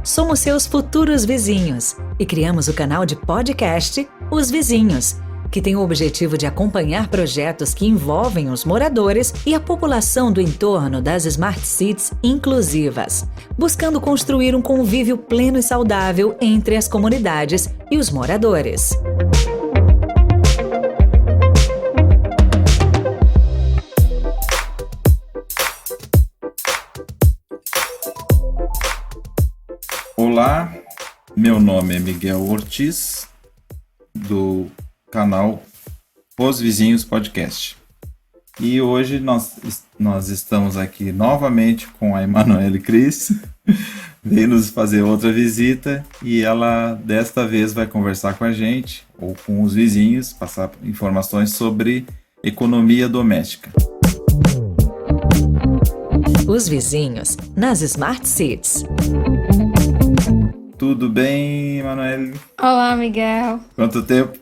somos seus futuros vizinhos e criamos o canal de podcast Os Vizinhos, que tem o objetivo de acompanhar projetos que envolvem os moradores e a população do entorno das Smart Cities inclusivas, buscando construir um convívio pleno e saudável entre as comunidades e os moradores. Olá, meu nome é Miguel Ortiz, do canal Os Vizinhos Podcast. E hoje nós estamos aqui novamente com a Emanuele Cris, veio nos fazer outra visita e ela desta vez vai conversar com a gente, ou com os vizinhos, passar informações sobre economia doméstica. Os Vizinhos nas Smart Cities. Tudo bem, Emanuele? Olá, Miguel. Quanto tempo?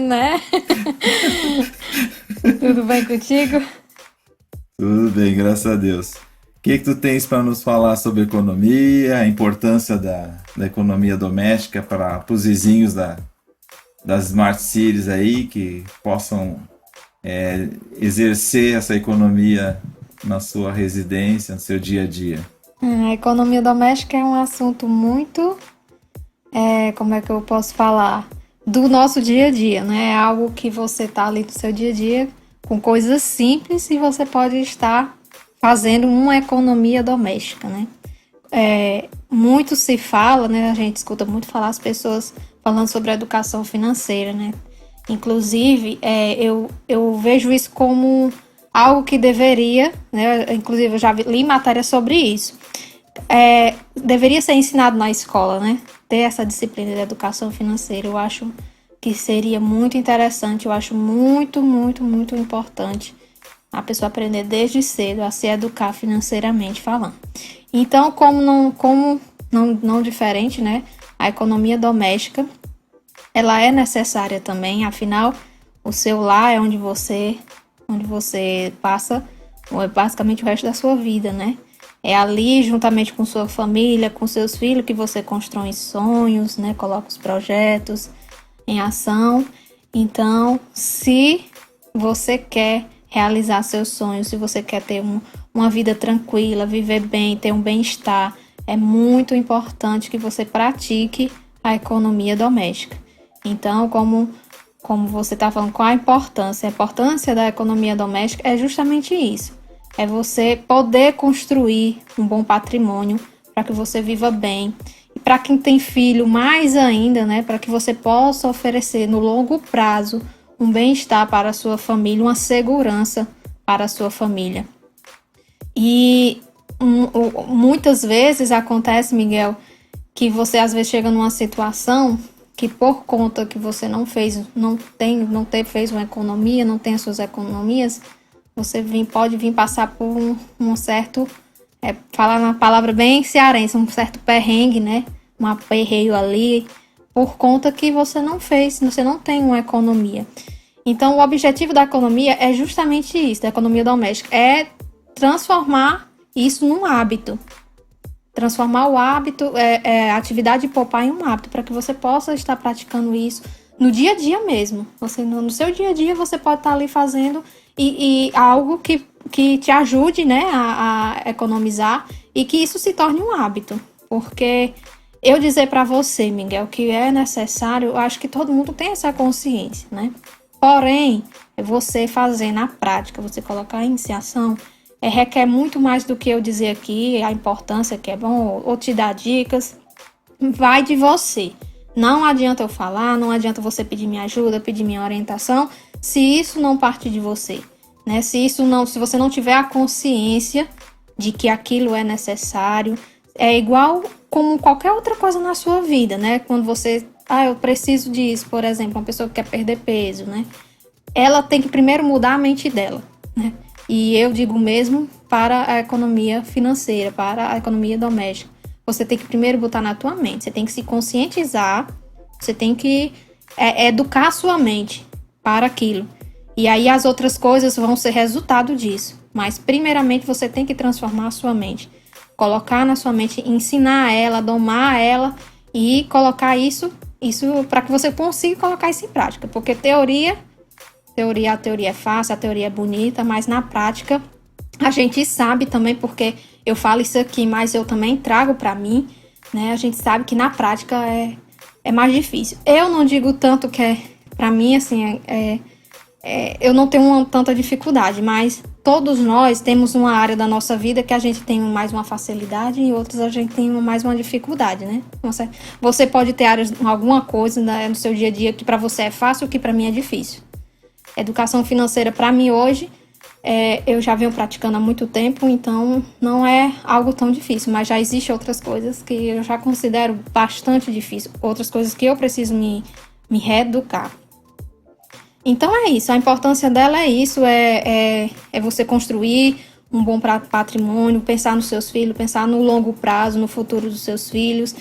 Né? Tudo bem contigo? Tudo bem, graças a Deus. O que tu tens para nos falar sobre economia, a importância da economia doméstica para os vizinhos das Smart Cities aí, que possam exercer essa economia na sua residência, no seu dia a dia? A economia doméstica é um assunto muito, como é que eu posso falar? Do nosso dia a dia, né? É algo que você está ali no seu dia a dia com coisas simples e você pode estar fazendo uma economia doméstica, né? Muito se fala, né? A gente escuta muito falar as pessoas falando sobre a educação financeira, né? Inclusive, eu vejo isso como algo que deveria, né? Inclusive eu já li matéria sobre isso. Deveria ser ensinado na escola, né? Ter essa disciplina de educação financeira. Eu acho que seria muito interessante, eu acho muito, muito, muito importante a pessoa aprender desde cedo a se educar financeiramente falando. Então, como não diferente, né? A economia doméstica, ela é necessária também, afinal, o seu lar é onde você passa basicamente o resto da sua vida, né? É ali, juntamente com sua família, com seus filhos, que você constrói sonhos, né? Coloca os projetos em ação. Então, se você quer realizar seus sonhos, se você quer ter uma vida tranquila, viver bem, ter um bem-estar, é muito importante que você pratique a economia doméstica. Então, como você está falando, qual a importância? A importância da economia doméstica é justamente isso. É você poder construir um bom patrimônio para que você viva bem. E para quem tem filho, mais ainda, né? Para que você possa oferecer no longo prazo um bem-estar para a sua família, uma segurança para a sua família. E muitas vezes acontece, Miguel, que você às vezes chega numa situação que por conta que você não fez uma economia, não tem as suas economias, você pode vir passar por um certo, falar uma palavra bem cearense, um certo perrengue, né? Um aperreio ali, por conta que você não fez, você não tem uma economia. Então, o objetivo da economia é justamente isso, da economia doméstica, é transformar isso num hábito. Transformar o hábito, a atividade de poupar em um hábito, para que você possa estar praticando isso no dia a dia mesmo. No seu dia a dia, você pode estar ali fazendo e algo que te ajude, né, a economizar e que isso se torne um hábito. Porque eu dizer para você, Miguel, que é necessário, eu acho que todo mundo tem essa consciência, né? Porém, você fazer na prática, você colocar em ação, requer muito mais do que eu dizer aqui, a importância que é bom, ou te dar dicas, vai de você. Não adianta eu falar, não adianta você pedir minha ajuda, pedir minha orientação, se isso não partir de você, né? Se você não tiver a consciência de que aquilo é necessário, é igual como qualquer outra coisa na sua vida, né? Quando você, eu preciso disso, por exemplo, uma pessoa que quer perder peso, né? Ela tem que primeiro mudar a mente dela, né? E eu digo mesmo para a economia financeira, para a economia doméstica. Você tem que primeiro botar na tua mente, você tem que se conscientizar, você tem que educar a sua mente para aquilo. E aí as outras coisas vão ser resultado disso. Mas primeiramente você tem que transformar a sua mente. colocar na sua mente, ensinar ela, domar ela e colocar isso para que você consiga colocar isso em prática. Porque a teoria é fácil, a teoria é bonita, mas na prática a gente sabe também, porque eu falo isso aqui, mas eu também trago para mim, né? A gente sabe que na prática é mais difícil. Eu não digo tanto que para mim, assim, eu não tenho tanta dificuldade, mas todos nós temos uma área da nossa vida que a gente tem mais uma facilidade e outras a gente tem mais uma dificuldade, né? Você pode ter alguma coisa, né, no seu dia a dia que para você é fácil, que para mim é difícil. Educação financeira para mim hoje, eu já venho praticando há muito tempo, então não é algo tão difícil, mas já existem outras coisas que eu já considero bastante difícil, outras coisas que eu preciso me reeducar. Então é isso, a importância dela é isso, é você construir um bom patrimônio, pensar nos seus filhos, pensar no longo prazo, no futuro dos seus filhos.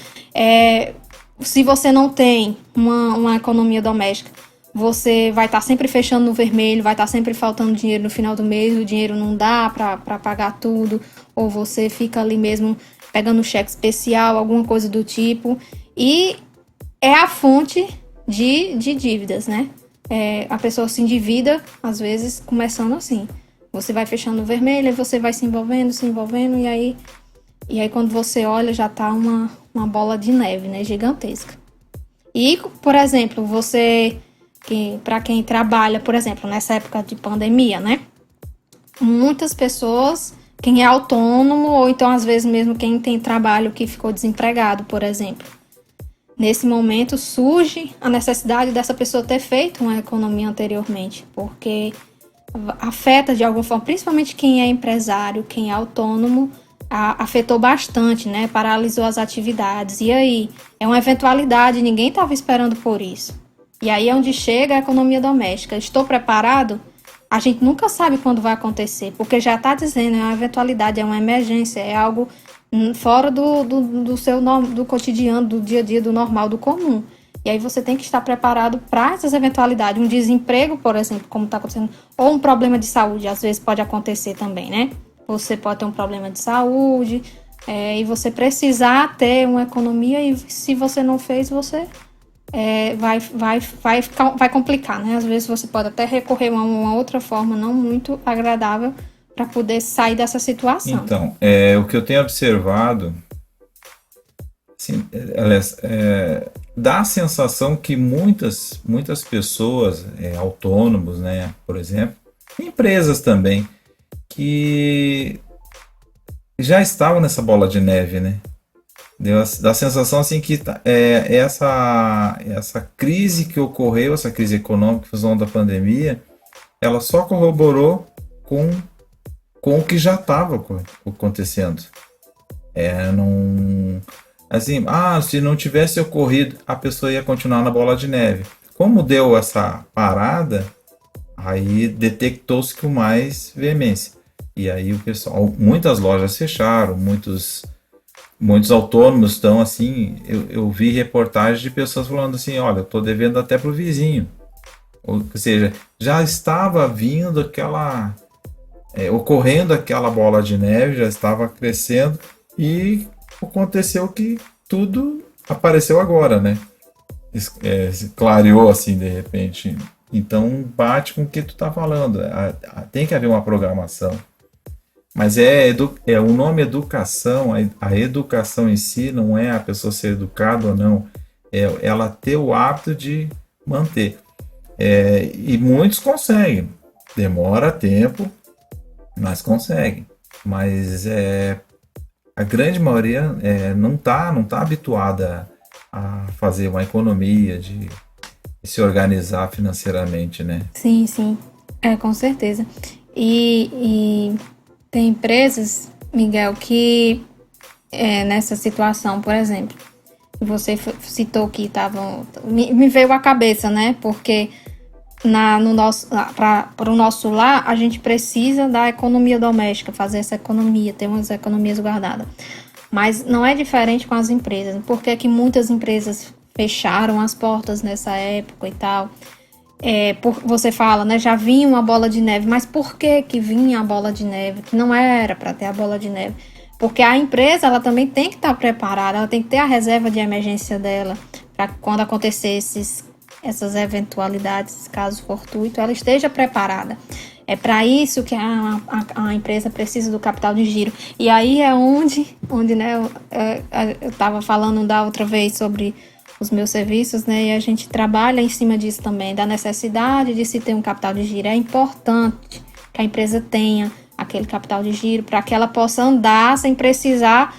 Se você não tem uma economia doméstica, você vai estar sempre fechando no vermelho, vai estar sempre faltando dinheiro no final do mês, o dinheiro não dá para pagar tudo, ou você fica ali mesmo pegando cheque especial, alguma coisa do tipo, e é a fonte de dívidas, né? A pessoa se endivida, às vezes, começando assim. Você vai fechando no vermelho, aí você vai se envolvendo, e aí quando você olha, já tá uma bola de neve, né? Gigantesca. E, por exemplo, para quem trabalha, por exemplo, nessa época de pandemia, né? Muitas pessoas, quem é autônomo, ou então, às vezes, mesmo quem tem trabalho que ficou desempregado, por exemplo. Nesse momento surge a necessidade dessa pessoa ter feito uma economia anteriormente, porque afeta de alguma forma, principalmente quem é empresário, quem é autônomo, afetou bastante, né? Paralisou as atividades. E aí, é uma eventualidade, ninguém estava esperando por isso. E aí é onde chega a economia doméstica. Estou preparado? A gente nunca sabe quando vai acontecer, porque já está dizendo, é uma eventualidade, é uma emergência, é algo fora do cotidiano, do dia a dia, do normal, do comum. E aí você tem que estar preparado para essas eventualidades. Um desemprego, por exemplo, como está acontecendo, ou um problema de saúde, às vezes pode acontecer também, né? Você pode ter um problema de saúde, e você precisar ter uma economia, e se você não fez, você vai complicar, né? Às vezes você pode até recorrer a uma outra forma não muito agradável para poder sair dessa situação. Então, o que eu tenho observado, assim, dá a sensação que muitas pessoas, autônomos, né, por exemplo, empresas também, que já estavam nessa bola de neve, né? Dá a sensação assim que essa crise que ocorreu, essa crise econômica, em função da pandemia, ela só corroborou com o que já estava acontecendo. Se não tivesse ocorrido, a pessoa ia continuar na bola de neve. Como deu essa parada, aí detectou-se com mais veemência. E aí o pessoal, muitas lojas fecharam, muitos autônomos estão assim. Eu vi reportagens de pessoas falando assim: olha, eu estou devendo até para o vizinho. Ou seja, já estava vindo ocorrendo aquela bola de neve, já estava crescendo, e aconteceu que tudo apareceu agora, né? Se clareou assim de repente. Então bate com o que tu está falando. Tem que haver uma programação. Mas o nome educação, a educação em si não é a pessoa ser educada ou não, ela ter o hábito de manter. E muitos conseguem, demora tempo, mas conseguem. Mas a grande maioria não tá habituada a fazer uma economia, de se organizar financeiramente, né? Sim, com certeza. E tem empresas, Miguel, que nessa situação, por exemplo, você citou que estavam... Me veio à cabeça, né? Porque para o nosso lar, a gente precisa da economia doméstica, fazer essa economia, ter umas economias guardadas. Mas não é diferente com as empresas. Por que que muitas empresas fecharam as portas nessa época e tal? Você fala, né? Já vinha uma bola de neve, mas por que vinha a bola de neve? Que não era para ter a bola de neve. Porque a empresa, ela também tem que estar preparada, ela tem que ter a reserva de emergência dela, para quando acontecer essas eventualidades, caso fortuito, ela esteja preparada. É para isso que a empresa precisa do capital de giro. E aí é onde né, eu estava falando da outra vez sobre os meus serviços, né, e a gente trabalha em cima disso também, da necessidade de se ter um capital de giro. É importante que a empresa tenha aquele capital de giro para que ela possa andar sem precisar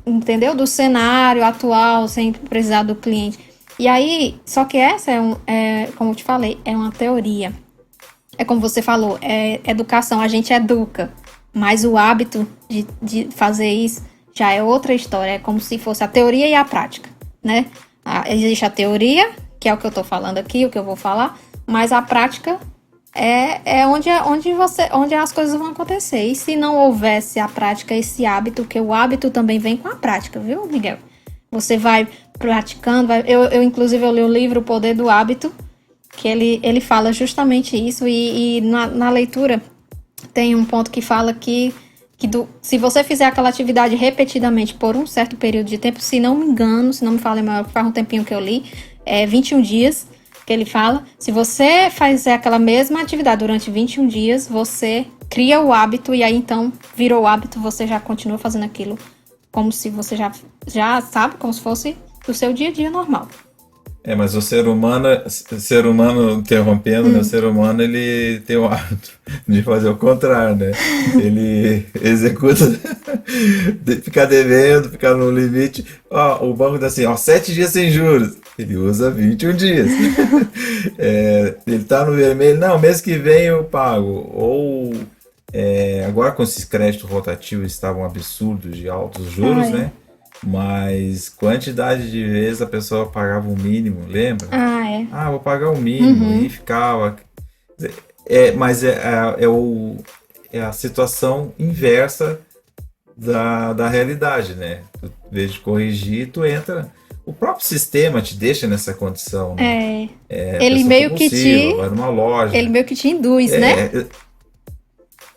entendeu? Do cenário atual, sem precisar do cliente. E aí, só que essa como eu te falei, é uma teoria. É como você falou, é educação, a gente educa, mas o hábito de fazer isso já é outra história, é como se fosse a teoria e a prática, né? Existe a teoria, que é o que eu tô falando aqui, o que eu vou falar, mas a prática é onde as coisas vão acontecer. E se não houvesse a prática, esse hábito, que o hábito também vem com a prática, viu, Miguel? Você vai praticando, inclusive eu li o livro O Poder do Hábito, que ele fala justamente isso, e na leitura tem um ponto que fala que se você fizer aquela atividade repetidamente por um certo período de tempo, se não me engano, se não me falo, faz um tempinho que eu li, 21 dias, que ele fala, se você fizer aquela mesma atividade durante 21 dias, você cria o hábito, e aí então virou o hábito, você já continua fazendo aquilo como se você já sabe, como se fosse do seu dia a dia normal. Mas o ser humano interrompendo, né, o ser humano, ele tem o hábito de fazer o contrário, né? Ele executa, ficar devendo, ficar no limite. O banco dá assim, 7 dias sem juros. Ele usa 21 dias. Ele tá no vermelho, não, mês que vem eu pago. Ou agora com esses créditos rotativos estavam absurdos de altos juros, né? Mas quantidade de vezes a pessoa pagava o mínimo, lembra? Vou pagar o mínimo, e ficava. Mas é a situação inversa da realidade, né? Tu, em vez de corrigir, tu entra. O próprio sistema te deixa nessa condição, né? Ele meio que vai numa loja. Ele meio que te induz, né?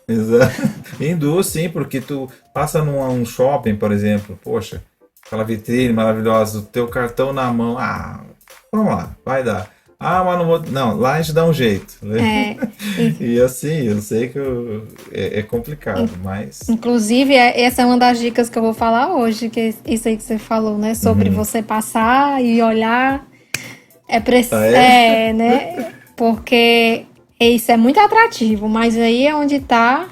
Exato. Induz, sim, porque tu passa num shopping, por exemplo, poxa, aquela vitrine maravilhosa, o teu cartão na mão, vamos lá, vai dar. Mas não vou. Não, lá a gente dá um jeito. E assim, eu sei que é complicado, mas. Inclusive, essa é uma das dicas que eu vou falar hoje, que é isso aí que você falou, né? Sobre você passar e olhar. Né? Porque isso é muito atrativo, mas aí é onde tá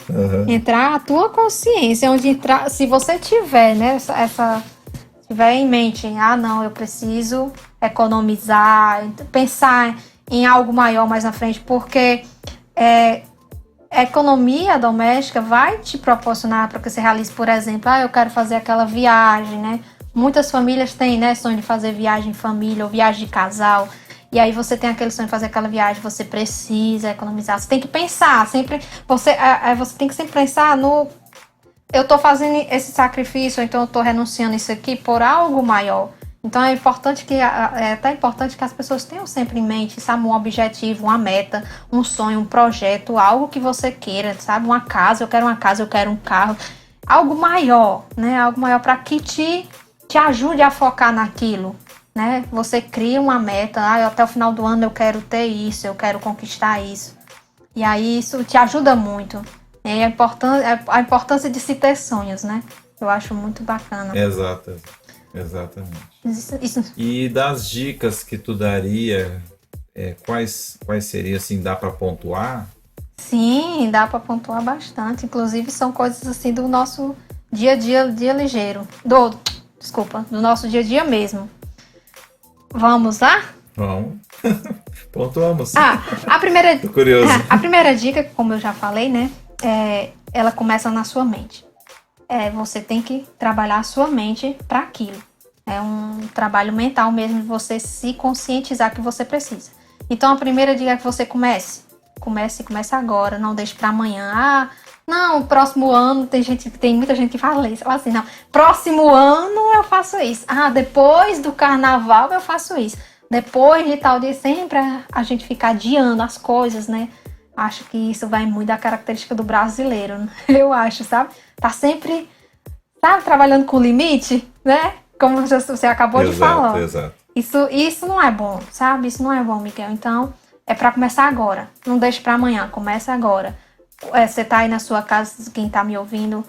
entrar a tua consciência, onde entrar. Se você tiver, né, tiver em mente, não, eu preciso economizar, pensar em algo maior mais na frente, porque a economia doméstica vai te proporcionar para que você realize, por exemplo, eu quero fazer aquela viagem, né? Muitas famílias têm, né, sonho de fazer viagem em família ou viagem de casal, e aí você tem aquele sonho de fazer aquela viagem, você precisa economizar, você tem que pensar, sempre, você tem que sempre pensar no, eu tô fazendo esse sacrifício, então eu tô renunciando isso aqui por algo maior. Então é até importante que as pessoas tenham sempre em mente, sabe, um objetivo, uma meta, um sonho, um projeto, algo que você queira, sabe, uma casa, eu quero uma casa, eu quero um carro, algo maior, né, algo maior para que te ajude a focar naquilo, né, você cria uma meta, até o final do ano eu quero ter isso, eu quero conquistar isso, e aí isso te ajuda muito, e a importância de se ter sonhos, né, eu acho muito bacana. Exatamente. Isso. E das dicas que tu daria, quais seriam, assim, dá para pontuar? Sim, dá para pontuar bastante. Inclusive são coisas assim do nosso dia a dia ligeiro. Do nosso dia a dia mesmo. Vamos lá? Vamos. Pontuamos. A primeira, tô curioso. A primeira dica, como eu já falei, né? Ela começa na sua mente. Você tem que trabalhar a sua mente para aquilo. É um trabalho mental mesmo, de você se conscientizar que você precisa. Então, a primeira dica é que você comece agora, não deixe para amanhã. Não, próximo ano, tem muita gente que fala assim, não, próximo ano eu faço isso. Depois do carnaval eu faço isso. Depois de tal dia, sempre a gente fica adiando as coisas, né? Acho que isso vai muito da característica do brasileiro, eu acho, sabe? Tá sempre sabe, trabalhando com limite, né? Como você acabou de falar. Exato. Isso não é bom, sabe? Isso não é bom, Miguel. Então, é para começar agora. Não deixe para amanhã, começa agora. Você tá aí na sua casa, quem tá me ouvindo.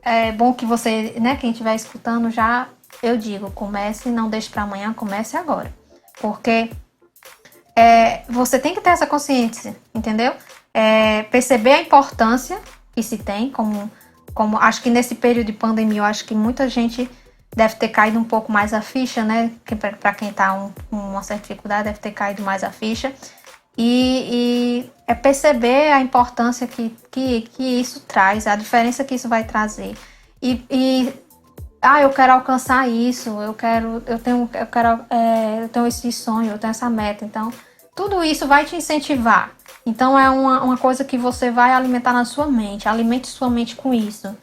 É bom que você, né, quem estiver escutando já, eu digo, comece, não deixe para amanhã, comece agora. Porque você tem que ter essa consciência, entendeu? Perceber a importância que se tem, como acho que nesse período de pandemia, eu acho que muita gente deve ter caído um pouco mais a ficha, né? Para quem tá com uma certa dificuldade, deve ter caído mais a ficha. E é perceber a importância que isso traz, a diferença que isso vai trazer. Eu quero alcançar isso, eu tenho esse sonho, eu tenho essa meta. Então, tudo isso vai te incentivar. Então, é uma coisa que você vai alimentar na sua mente. Alimente sua mente com isso.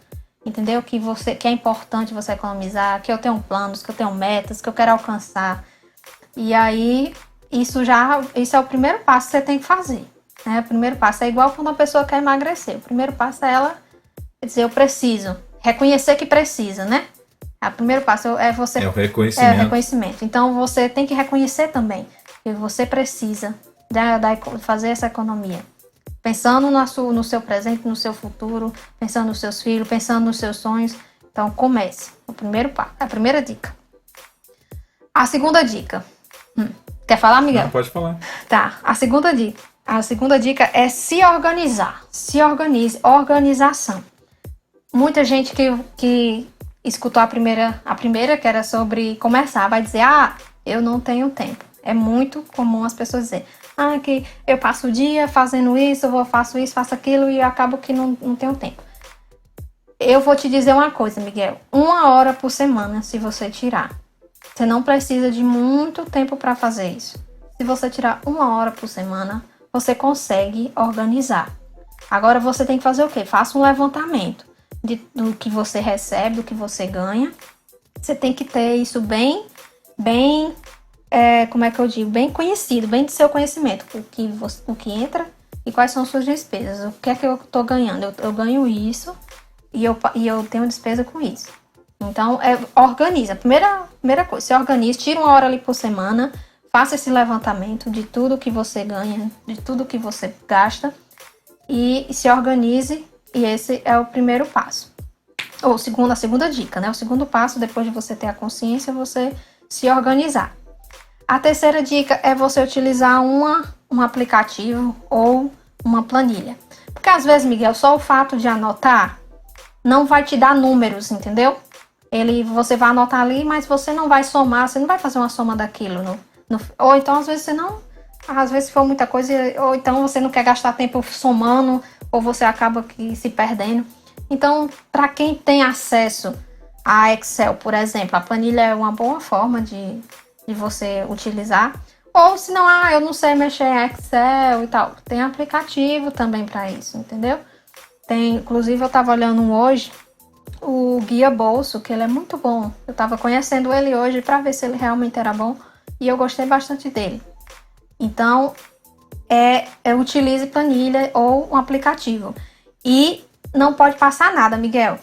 Entendeu? Que é importante você economizar, que eu tenho planos, que eu tenho metas, que eu quero alcançar. E aí, isso é o primeiro passo que você tem que fazer. Né? O primeiro passo é igual quando a pessoa quer emagrecer. O primeiro passo é ela dizer, eu preciso. Reconhecer que precisa, né? O primeiro passo é você... É o reconhecimento. É o reconhecimento. Então, você tem que reconhecer também que você precisa fazer essa economia. Pensando no seu presente, no seu futuro, pensando nos seus filhos, pensando nos seus sonhos. Então, comece. O primeiro passo, a primeira dica. A segunda dica. Quer falar, Miguel? Não, pode falar. Tá. A segunda dica é se organizar. Se organize. Organização. Muita gente que escutou a primeira, que era sobre começar, vai dizer, eu não tenho tempo. É muito comum as pessoas dizerem, que eu passo o dia fazendo isso, faço isso, faço aquilo e acabo que não tenho tempo. Eu vou te dizer uma coisa, Miguel. 1 hora por semana, se você tirar. Você não precisa de muito tempo para fazer isso. Se você tirar 1 hora por semana, você consegue organizar. Agora você tem que fazer o quê? Faça um levantamento do que você recebe, do que você ganha. Você tem que ter isso bem bem conhecido, bem do seu conhecimento, o que entra e quais são as suas despesas. O que é que eu estou ganhando? Eu ganho isso e eu tenho despesa com isso. Então, organiza. Primeira coisa, se organize, tira 1 hora ali por semana, faça esse levantamento de tudo que você ganha, de tudo que você gasta e se organize, e esse é o primeiro passo. Ou a segunda dica, né? O segundo passo, depois de você ter a consciência, você se organizar. A terceira dica é você utilizar um aplicativo ou uma planilha. Porque às vezes, Miguel, só o fato de anotar não vai te dar números, entendeu? Você vai anotar ali, mas você não vai somar, você não vai fazer uma soma daquilo. Ou então, às vezes, se for muita coisa, ou então você não quer gastar tempo somando, ou você acaba se perdendo. Então, para quem tem acesso a Excel, por exemplo, a planilha é uma boa forma de você utilizar. Ou se não, eu não sei mexer em Excel e tal. Tem aplicativo também para isso, entendeu? Inclusive, eu estava olhando hoje, o Guia Bolso, que ele é muito bom. Eu estava conhecendo ele hoje para ver se ele realmente era bom e eu gostei bastante dele. Então, utilize planilha ou um aplicativo. E não pode passar nada, Miguel.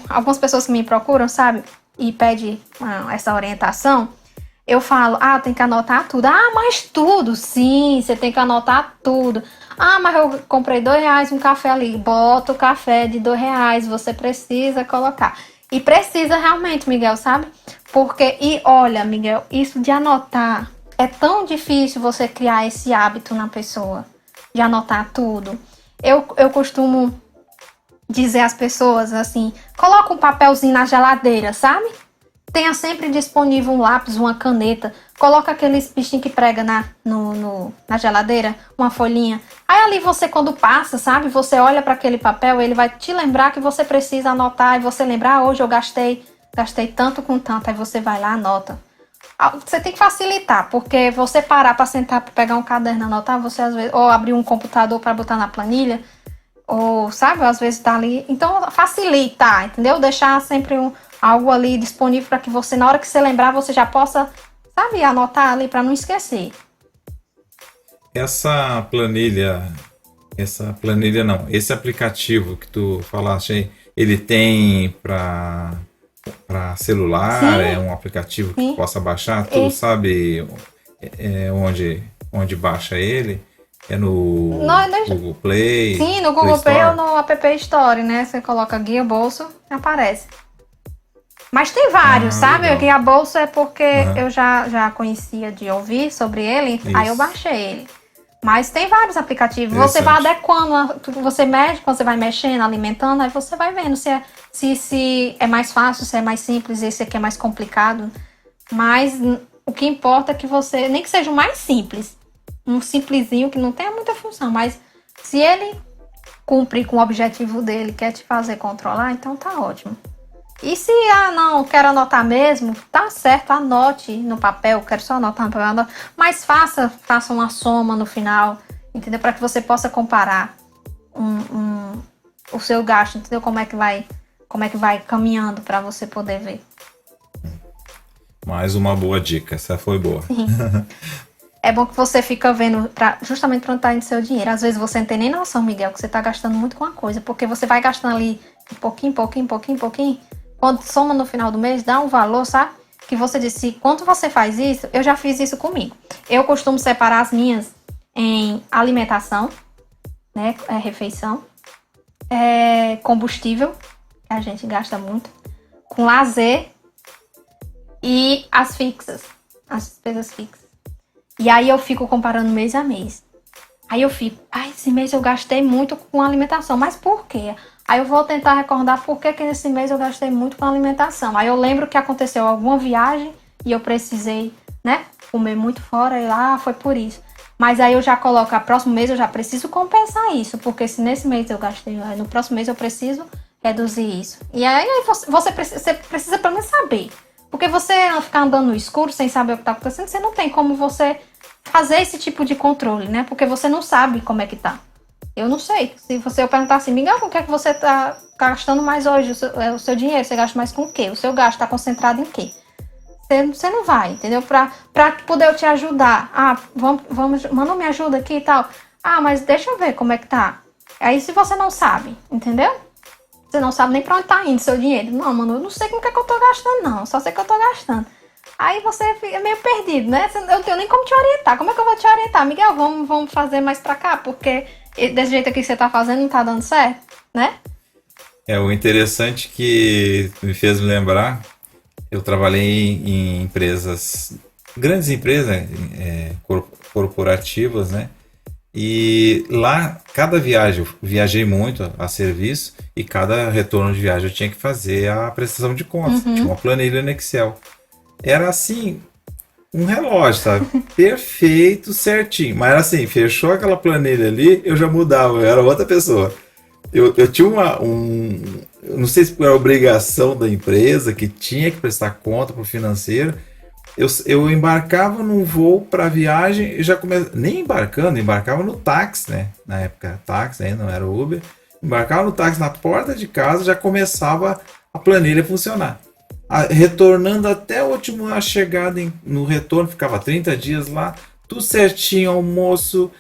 Algumas pessoas que me procuram, sabe, e pedem essa orientação, eu falo, tem que anotar tudo. Mas tudo, sim, você tem que anotar tudo. Mas eu comprei R$2 um café ali. Bota o café de R$2, você precisa colocar. E precisa realmente, Miguel, sabe? Olha, Miguel, isso de anotar, é tão difícil você criar esse hábito na pessoa, de anotar tudo. Eu costumo dizer às pessoas assim, coloca um papelzinho na geladeira, sabe? Tenha sempre disponível um lápis, uma caneta. Coloca aqueles bichinhos que prega na geladeira, uma folhinha. Aí ali você, quando passa, sabe? Você olha para aquele papel, ele vai te lembrar que você precisa anotar. E você lembrar, hoje eu gastei tanto com tanto. Aí você vai lá, anota. Você tem que facilitar, porque você parar para sentar, para pegar um caderno e anotar, você às vezes, ou abrir um computador para botar na planilha, ou, sabe, às vezes tá ali. Então, facilita, entendeu? Deixar sempre algo ali disponível para que você, na hora que você lembrar, você já possa, sabe, anotar ali para não esquecer. Esse aplicativo que tu falaste aí, Ele tem para celular, Sim. é um aplicativo que Sim. possa baixar, tu sabe onde baixa ele? É no Google Play? Sim, no Play Google Play Store? ou no App Store, né? Você coloca guia bolso, aparece. Mas tem vários, sabe? Legal. O guia bolso é porque Aham. eu já conhecia de ouvir sobre ele, aí eu Isso. baixei ele. Mas tem vários aplicativos. Você Interessante. vai adequando, você mexe, quando você vai mexendo, alimentando, aí você vai vendo se é mais fácil, se é mais simples, esse aqui é mais complicado. Mas o que importa é que você, nem que seja o mais simples, um simplesinho que não tenha muita função, mas se ele cumprir com o objetivo dele, quer te fazer controlar, então tá ótimo. E se, não, quero anotar mesmo, tá certo, anote no papel, quero só anotar no papel, mas faça uma soma no final, entendeu? Para que você possa comparar o seu gasto, entendeu? Como é que vai caminhando para você poder ver. Mais uma boa dica, essa foi boa. É bom que você fica vendo justamente para onde tá indo seu dinheiro. Às vezes você não tem nem noção, Miguel, que você tá gastando muito com a coisa, porque você vai gastando ali pouquinho. Quando soma no final do mês, dá um valor, sabe? Que você disse, quando você faz isso, eu já fiz isso comigo. Eu costumo separar as minhas em alimentação, né? Refeição, combustível, que a gente gasta muito, com lazer e as fixas, as despesas fixas. E aí eu fico comparando mês a mês. Aí eu fico, esse mês eu gastei muito com alimentação, mas por quê? Aí eu vou tentar recordar por que esse mês eu gastei muito com alimentação. Aí eu lembro que aconteceu alguma viagem e eu precisei, né, comer muito fora e lá foi por isso. Mas aí eu já coloco, próximo mês eu já preciso compensar isso, porque se nesse mês eu gastei, no próximo mês eu preciso reduzir isso. E aí você precisa pelo menos saber. Porque você ficar andando no escuro sem saber o que está acontecendo, você não tem como você fazer esse tipo de controle, né? Porque você não sabe como é que tá. Eu não sei. Se eu perguntar assim, Miguel, com o que é que você tá gastando mais hoje? O seu dinheiro, você gasta mais com o quê? O seu gasto está concentrado em quê? Você não vai, entendeu? Pra poder eu te ajudar. Manda me ajuda aqui e tal. Mas deixa eu ver como é que tá. Aí se você não sabe, entendeu? Você não sabe nem pra onde tá indo seu dinheiro. Não, mano, eu não sei com o que é que eu tô gastando, não. Só sei que eu tô gastando. Aí você fica meio perdido, né? Eu não tenho nem como te orientar. Como é que eu vou te orientar? Miguel, vamos fazer mais pra cá, porque desse jeito aqui que você tá fazendo não tá dando certo, né? O interessante que me fez me lembrar, eu trabalhei em empresas, grandes empresas, corporativas, né? E lá, cada viagem, eu viajei muito a serviço e cada retorno de viagem eu tinha que fazer a prestação de contas. Tinha uma planilha no Excel. Era assim, um relógio, sabe? Perfeito, certinho. Mas era assim, fechou aquela planilha ali, eu já mudava, eu era outra pessoa. Eu tinha eu não sei se por obrigação da empresa, que tinha que prestar conta para o financeiro. Eu embarcava num voo para viagem e já comecei, nem embarcava no táxi, né? Na época, táxi ainda não era Uber. Embarcava no táxi na porta de casa, já começava a planilha a funcionar. Retornando até a última chegada no retorno, ficava 30 dias lá, tudo certinho, almoço,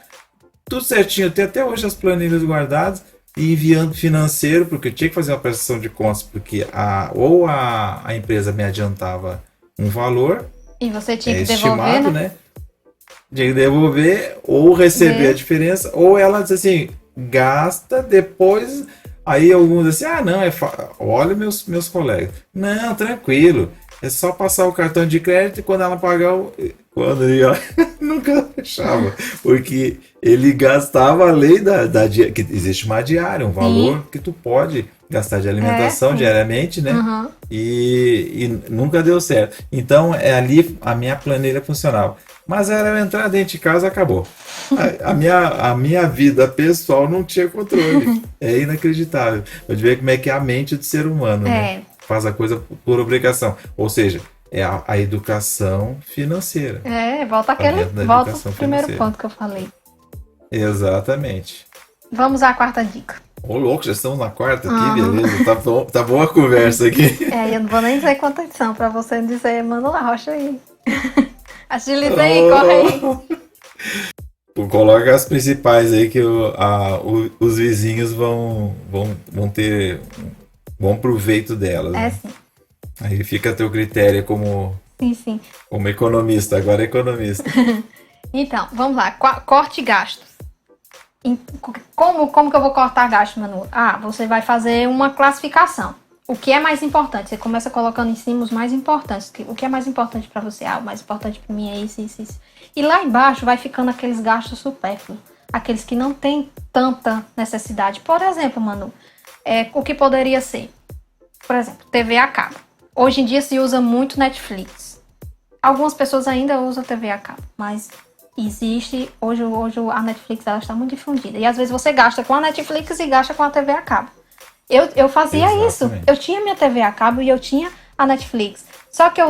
tudo certinho. Eu tenho até hoje as planilhas guardadas e enviando financeiro, porque eu tinha que fazer uma prestação de contas, porque ou a empresa me adiantava um valor. E você tinha que estimado, devolver, né? Tinha que devolver ou receber a diferença, ou ela diz assim, gasta, depois. Aí alguns dizem assim, não, olha meus colegas. Não, tranquilo, é só passar o cartão de crédito e quando ela pagar, quando ele nunca fechava, porque ele gastava além que existe uma diária, um valor que tu pode gastar de alimentação diariamente, né? Uhum. E nunca deu certo. Então, ali a minha planilha funcionava. Mas era eu entrar dentro de casa, acabou. A minha vida pessoal não tinha controle. É inacreditável. Pode ver como é que é a mente do ser humano, né? Faz a coisa por obrigação. Ou seja, é a educação financeira. Volta ao primeiro ponto que eu falei. Exatamente. Vamos à quarta dica. Ô, louco, já estamos na quarta aqui, beleza? Tá boa a conversa aqui. Eu não vou nem dizer quantas são, pra você dizer, manda lá, rocha aí. Agiliza aí, corre aí. Coloca as principais aí que os vizinhos vão ter bom proveito delas, É né? sim. Aí fica a teu critério Sim. como economista, agora é economista. Então, vamos lá. Corte gastos. Como que eu vou cortar gastos, Manu? Você vai fazer uma classificação. O que é mais importante? Você começa colocando em cima os mais importantes. O que é mais importante para você? O mais importante para mim é isso. E lá embaixo vai ficando aqueles gastos supérfluos. Aqueles que não tem tanta necessidade. Por exemplo, Manu, o que poderia ser? Por exemplo, TV a cabo. Hoje em dia se usa muito Netflix. Algumas pessoas ainda usam TV a cabo, mas existe, hoje a Netflix ela está muito difundida. E às vezes você gasta com a Netflix e gasta com a TV a cabo. Eu fazia isso. Eu tinha minha TV a cabo e eu tinha a Netflix. Só que eu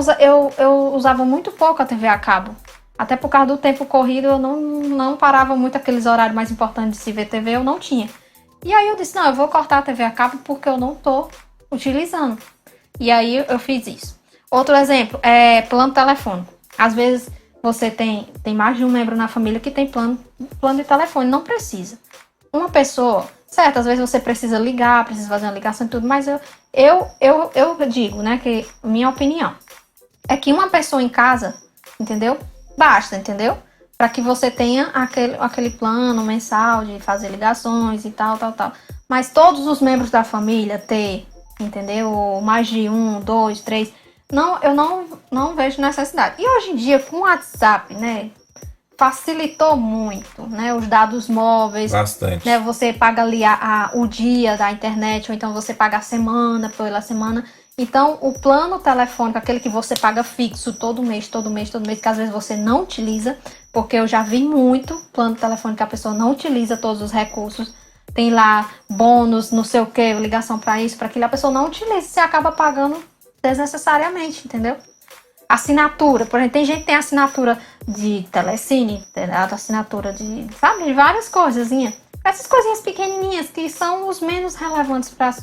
usava muito pouco a TV a cabo. Até por causa do tempo corrido, eu não parava muito aqueles horários mais importantes de se ver TV, eu não tinha. E aí eu disse, não, eu vou cortar a TV a cabo porque eu não estou utilizando. E aí eu fiz isso. Outro exemplo é plano telefônico. Às vezes você tem mais de um membro na família que tem plano de telefone. Não precisa. Uma pessoa, certo, às vezes você precisa ligar, precisa fazer uma ligação e tudo, mas eu digo, né, que minha opinião é que uma pessoa em casa, entendeu? Basta, entendeu? Para que você tenha aquele plano mensal de fazer ligações e tal. Mas todos os membros da família ter, entendeu? Mais de 1, 2, 3. Eu não vejo necessidade. E hoje em dia, com o WhatsApp, né? Facilitou muito, né? Os dados móveis. Bastante. Né, você paga ali o dia da internet, ou então você paga a semana, pela semana. Então, o plano telefônico, aquele que você paga fixo todo mês, que às vezes você não utiliza, porque eu já vi muito plano telefônico que a pessoa não utiliza todos os recursos. Tem lá bônus, não sei o que, ligação para isso, para aquilo, a pessoa não utiliza, você acaba pagando desnecessariamente, entendeu? Assinatura, por exemplo, tem gente que tem assinatura de telecine, assinatura de, sabe, de várias coisas. Essas coisinhas pequenininhas que são os menos relevantes para,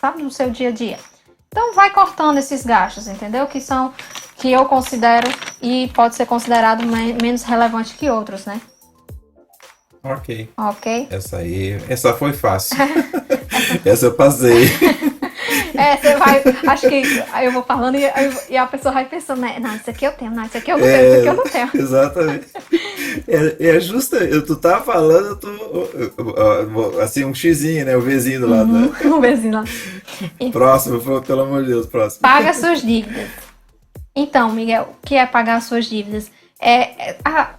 sabe, no seu dia a dia. Então vai cortando esses gastos, entendeu? Que eu considero e pode ser considerado menos relevante que outros, né? Ok. Essa foi fácil. Essa eu passei. Você vai, acho que eu vou falando e a pessoa vai pensando, né? Não, isso aqui eu tenho, não, isso aqui eu não tenho, isso aqui eu não tenho. Exatamente. É justo, tu tava falando, assim, um xizinho, né? O Vzinho do lado, né? O Vzinho lá. Próximo, pelo amor de Deus, próximo. Paga suas dívidas. Então, Miguel, o que é pagar suas dívidas?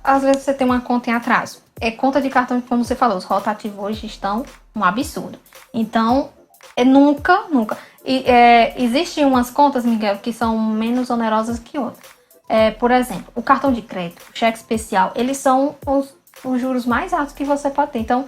Às vezes você tem uma conta em atraso. Conta de cartão, como você falou, os rotativos hoje estão um absurdo. Então, nunca. Existem umas contas, Miguel, que são menos onerosas que outras. Por exemplo, o cartão de crédito, o cheque especial, eles são os juros mais altos que você pode ter. Então,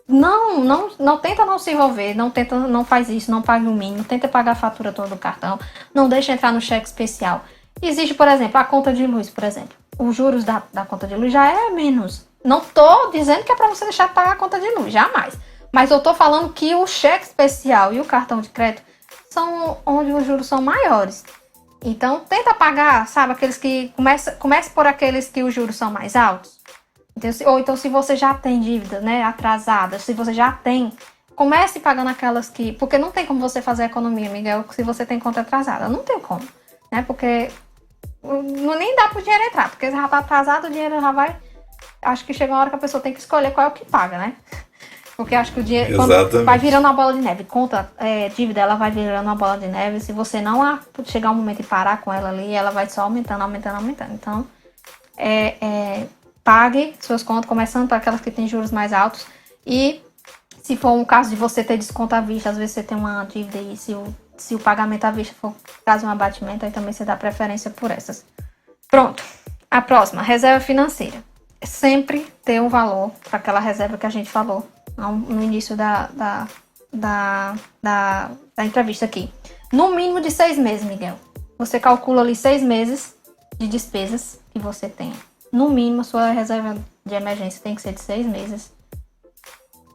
não tenta não se envolver, não faz isso, não pague o mínimo, tenta pagar a fatura toda do cartão, não deixa entrar no cheque especial. Existe, por exemplo, a conta de luz, por exemplo. Os juros da conta de luz já é menos. Não tô dizendo que é para você deixar de pagar a conta de luz, jamais. Mas eu tô falando que o cheque especial e o cartão de crédito são onde os juros são maiores. Então, tenta pagar, sabe, aqueles que... Comece por aqueles que os juros são mais altos. Ou então, se você já tem dívida, né, atrasada, se você já tem, comece pagando aquelas que... Porque não tem como você fazer economia, Miguel, se você tem conta atrasada. Não tem como, né, porque nem dá pro dinheiro entrar, porque já tá atrasado, o dinheiro já vai... Acho que chega uma hora que a pessoa tem que escolher qual é o que paga, né? Porque acho que o dinheiro, quando vai virando uma bola de neve, dívida, ela vai virando uma bola de neve. Se você não chegar um momento e parar com ela ali, ela vai só aumentando. Então, pague suas contas, começando para aquelas que têm juros mais altos. E se for um caso de você ter desconto à vista, às vezes você tem uma dívida e se o pagamento à vista for caso um abatimento, aí também você dá preferência por essas. Pronto. A próxima, reserva financeira. Sempre ter um valor para aquela reserva que a gente falou no início da entrevista aqui. No mínimo de 6 meses, Miguel. Você calcula ali 6 meses de despesas que você tem. No mínimo, a sua reserva de emergência tem que ser de 6 meses.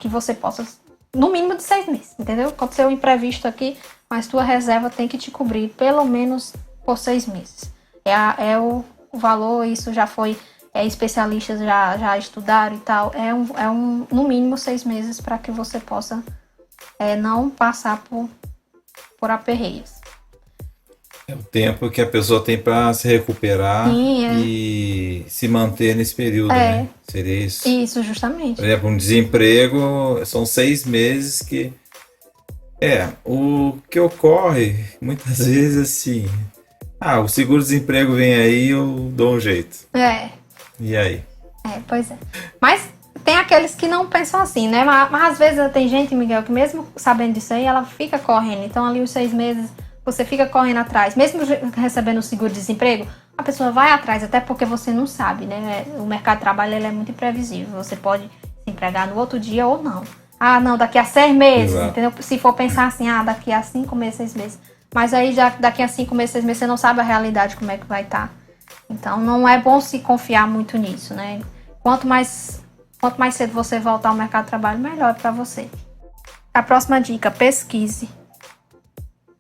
Que você possa... No mínimo de 6 meses, entendeu? Aconteceu um imprevisto aqui, mas tua reserva tem que te cobrir pelo menos por 6 meses. É o valor, isso já foi... especialistas já estudaram e tal, no mínimo 6 meses para que você possa não passar por aperreios. É o tempo que a pessoa tem para se recuperar. Sim, e se manter nesse período, né? Seria isso. Isso, justamente. Por exemplo, um desemprego são 6 meses que... o que ocorre muitas vezes assim... o seguro-desemprego vem aí, eu dou um jeito. E aí? Pois é. Mas tem aqueles que não pensam assim, né? Mas às vezes tem gente, Miguel, que mesmo sabendo disso aí, ela fica correndo. Então ali os 6 meses... Você fica correndo atrás, mesmo recebendo o seguro-desemprego, a pessoa vai atrás, até porque você não sabe, né? O mercado de trabalho ele é muito imprevisível. Você pode se empregar no outro dia ou não. Não, daqui a 6 meses, Exato. Entendeu? Se for pensar assim, daqui a 5 meses, 6 meses. Mas aí já daqui a 5 meses, 6 meses, você não sabe a realidade, como é que vai estar. Então não é bom se confiar muito nisso, né? Quanto mais cedo você voltar ao mercado de trabalho, melhor para você. A próxima dica, pesquise.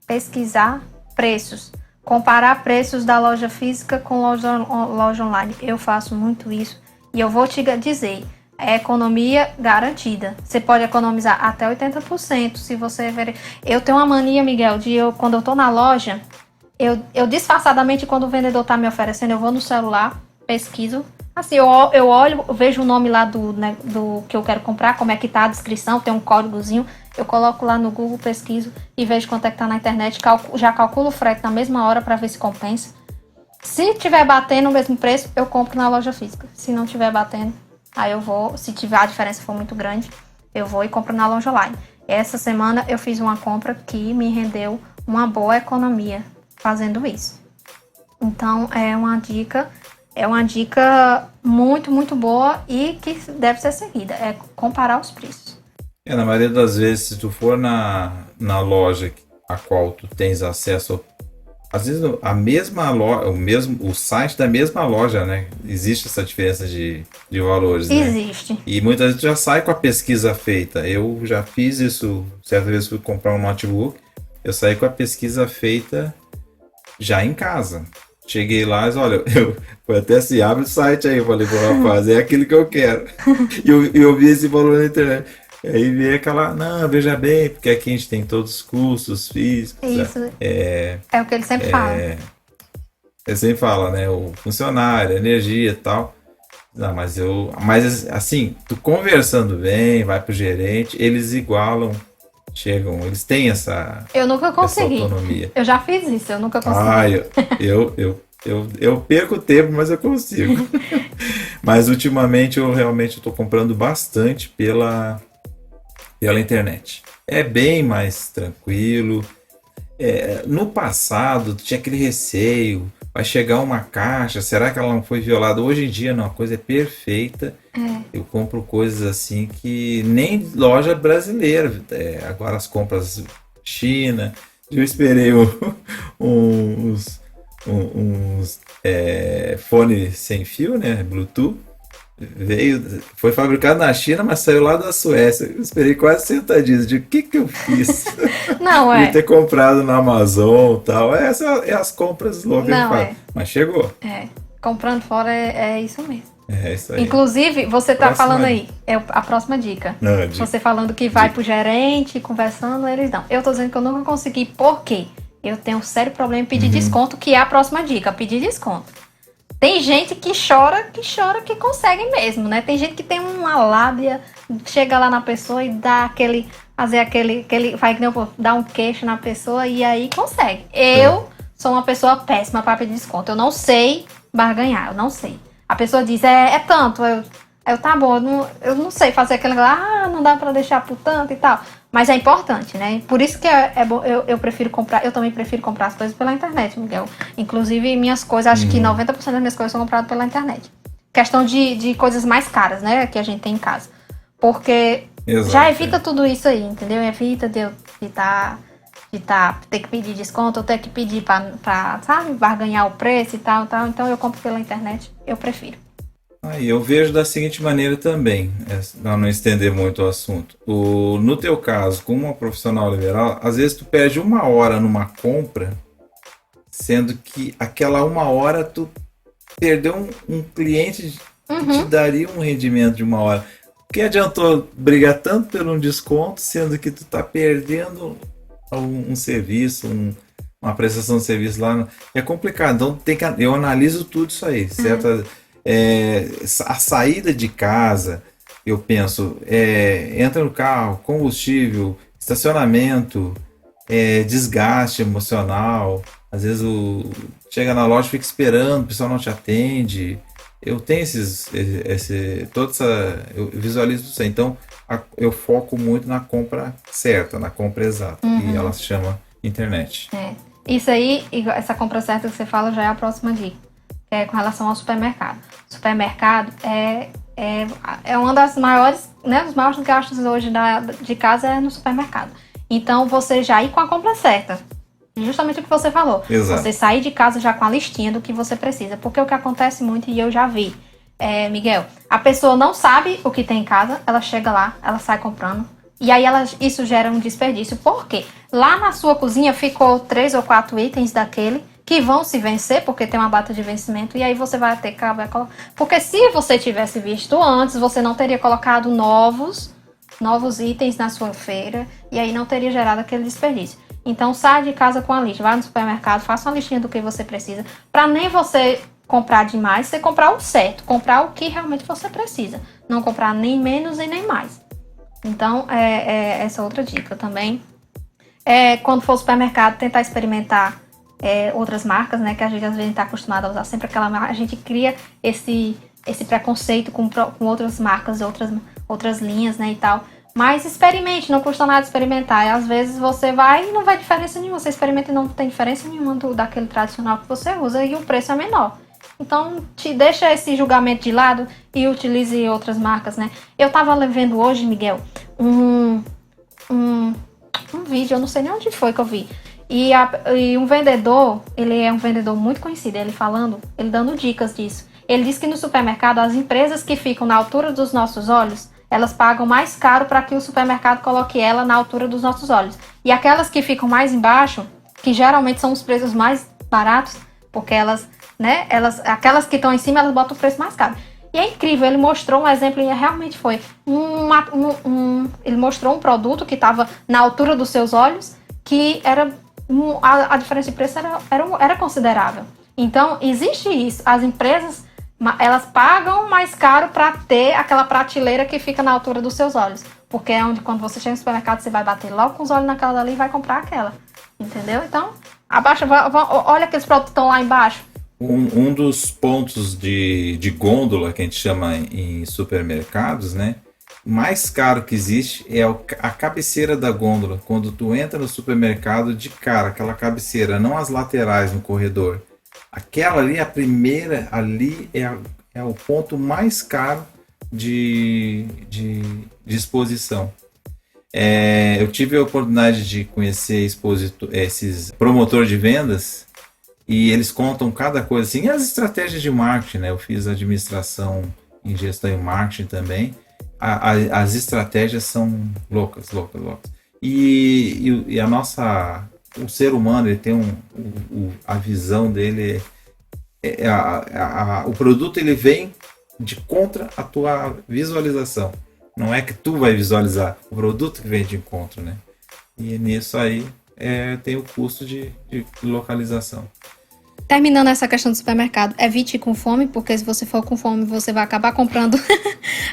Pesquisar preços, comparar preços da loja física com loja online. Eu faço muito isso e eu vou te dizer, é economia garantida. Você pode economizar até 80% se você ver. Eu tenho uma mania, Miguel, quando eu tô na loja, eu disfarçadamente, quando o vendedor tá me oferecendo, eu vou no celular, pesquiso. Assim, eu olho, vejo o nome lá do que eu quero comprar, como é que tá a descrição, tem um códigozinho. Eu coloco lá no Google, pesquiso e vejo quanto é que tá na internet. Já calculo o frete na mesma hora para ver se compensa. Se tiver batendo o mesmo preço, eu compro na loja física. Se não tiver batendo, aí eu vou. Se tiver a diferença for muito grande, eu vou e compro na loja online. Essa semana eu fiz uma compra que me rendeu uma boa economia fazendo isso. Então é uma dica muito, muito boa e que deve ser seguida. É comparar os preços. Na maioria das vezes, se tu for na loja a qual tu tens acesso, às vezes a mesma loja, o site da mesma loja, né? Existe essa diferença de valores, né? Existe. E muitas vezes tu já sai com a pesquisa feita. Eu já fiz isso, certa vez fui comprar um notebook, eu saí com a pesquisa feita já em casa. Cheguei lá e olha, foi até assim, abre o site aí, eu falei pro rapaz, é aquilo que eu quero. E eu vi esse valor na internet. Aí veio aquela, não, veja bem, porque aqui a gente tem todos os custos físicos. Isso. É o que ele sempre fala. Ele sempre fala, né? O funcionário, a energia e tal. Não, mas assim, tu conversando bem, vai pro gerente, eles igualam, eles têm essa Eu nunca consegui. Essa autonomia. Eu já fiz isso, eu nunca consegui. Eu perco tempo, mas eu consigo. Mas ultimamente eu realmente estou comprando bastante pela internet. É bem mais tranquilo. No passado tinha aquele receio, vai chegar uma caixa, será que ela não foi violada? Hoje em dia não, a coisa é perfeita. Eu compro coisas assim que nem loja brasileira. Agora as compras China, eu esperei uns fone sem fio, né, Bluetooth. Foi fabricado na China, mas saiu lá da Suécia. Eu esperei quase 60 dias. De que eu fiz? Não, de ter comprado na Amazon e tal. Essas é as compras loucas que faz. Mas chegou. Comprando fora é isso mesmo. É isso aí. Inclusive, você tá falando aí, é a próxima dica. Você falando que vai pro gerente, conversando, eles não. Eu tô dizendo que eu nunca consegui, por quê? Eu tenho um sério problema em pedir desconto, que é a próxima dica, pedir desconto. Tem gente que chora que consegue mesmo, né? Tem gente que tem uma lábia, chega lá na pessoa e dá vai dar um queixo na pessoa e aí consegue. Eu sou uma pessoa péssima para pedir desconto. Eu não sei barganhar, eu não sei. A pessoa diz, é tanto, tá bom, eu não sei fazer aquele negócio, não dá para deixar por tanto e tal. Mas é importante, né? Por isso que é bom, eu prefiro comprar, eu também prefiro comprar as coisas pela internet, Miguel. Inclusive, minhas coisas, acho que 90% das minhas coisas são compradas pela internet. Questão de coisas mais caras, né? Que a gente tem em casa. Porque já evita tudo isso aí, entendeu? Evita de ter que pedir desconto, ou ter que pedir pra sabe, barganhar o preço e tal. Então eu compro pela internet, eu prefiro. Eu vejo da seguinte maneira também, para não estender muito o assunto. No teu caso, como uma profissional liberal, às vezes tu perde 1 hora numa compra, sendo que aquela 1 hora tu perdeu um cliente que te daria um rendimento de 1 hora. O que adiantou brigar tanto por um desconto, sendo que tu tá perdendo um serviço, uma prestação de serviço lá. É complicado, então eu analiso tudo isso aí, certo? A saída de casa, eu penso, entra no carro, combustível, estacionamento, desgaste emocional, às vezes chega na loja, fica esperando, o pessoal não te atende. Eu tenho eu visualizo isso aí. Então, eu foco muito na compra certa, na compra exata, e ela se chama internet. Isso aí, essa compra certa que você fala já é a próxima dica, que é com relação ao supermercado. Supermercado é uma das maiores, né, os maiores gastos hoje de casa é no supermercado. Então, você já ir com a compra certa. Justamente o que você falou. Exato. Você sair de casa já com a listinha do que você precisa. Porque o que acontece muito, e eu já vi, Miguel, a pessoa não sabe o que tem em casa, ela chega lá, ela sai comprando. E aí isso gera um desperdício. Por quê? Lá na sua cozinha ficou 3 ou 4 itens daquele que vão se vencer, porque tem uma data de vencimento, e aí você vai ter que colocar. Porque se você tivesse visto antes, você não teria colocado novos itens na sua feira, e aí não teria gerado aquele desperdício. Então sai de casa com a lista, vai no supermercado, faça uma listinha do que você precisa, para nem você comprar demais, você comprar o certo, comprar o que realmente você precisa, não comprar nem menos e nem mais. Então, essa outra dica também. Quando for ao supermercado, tentar experimentar outras marcas, né, que a gente às vezes está acostumado a usar sempre aquela marca, a gente cria esse preconceito com outras marcas, outras linhas, né, e tal. Mas experimente, não custa nada experimentar. E às vezes você vai e não vai diferença nenhuma. Você experimenta e não tem diferença nenhuma daquele tradicional que você usa e o preço é menor. Então, deixa esse julgamento de lado e utilize outras marcas, né? Eu tava vendo hoje, Miguel, um vídeo, eu não sei nem onde foi que eu vi. E um vendedor, ele é um vendedor muito conhecido, ele dando dicas disso. Ele diz que no supermercado, as empresas que ficam na altura dos nossos olhos, elas pagam mais caro para que o supermercado coloque ela na altura dos nossos olhos. E aquelas que ficam mais embaixo, que geralmente são os preços mais baratos, porque aquelas que estão em cima, elas botam o preço mais caro. E é incrível, ele mostrou um exemplo, e realmente foi. Ele mostrou um produto que estava na altura dos seus olhos, que era a diferença de preço era considerável. Então, existe isso. As empresas, elas pagam mais caro para ter aquela prateleira que fica na altura dos seus olhos. Porque é onde, quando você chega no supermercado, você vai bater logo com os olhos naquela dali e vai comprar aquela. Entendeu? Então, olha aqueles produtos que estão lá embaixo. Um dos pontos de gôndola que a gente chama em supermercados, né? Mais caro que existe é a cabeceira da gôndola. Quando tu entra no supermercado, de cara, aquela cabeceira, não as laterais no corredor. Aquela ali, a primeira, ali é o ponto mais caro de exposição. Eu tive a oportunidade de conhecer esses promotores de vendas e eles contam cada coisa assim. E as estratégias de marketing, né? Eu fiz administração em gestão e marketing também. As estratégias são loucas. E o ser humano, ele tem a visão dele, o produto ele vem de contra a tua visualização. Não é que tu vai visualizar, o produto que vem de encontro, né? E nisso aí tem o custo de localização. Terminando essa questão do supermercado, evite ir com fome, porque se você for com fome, você vai acabar comprando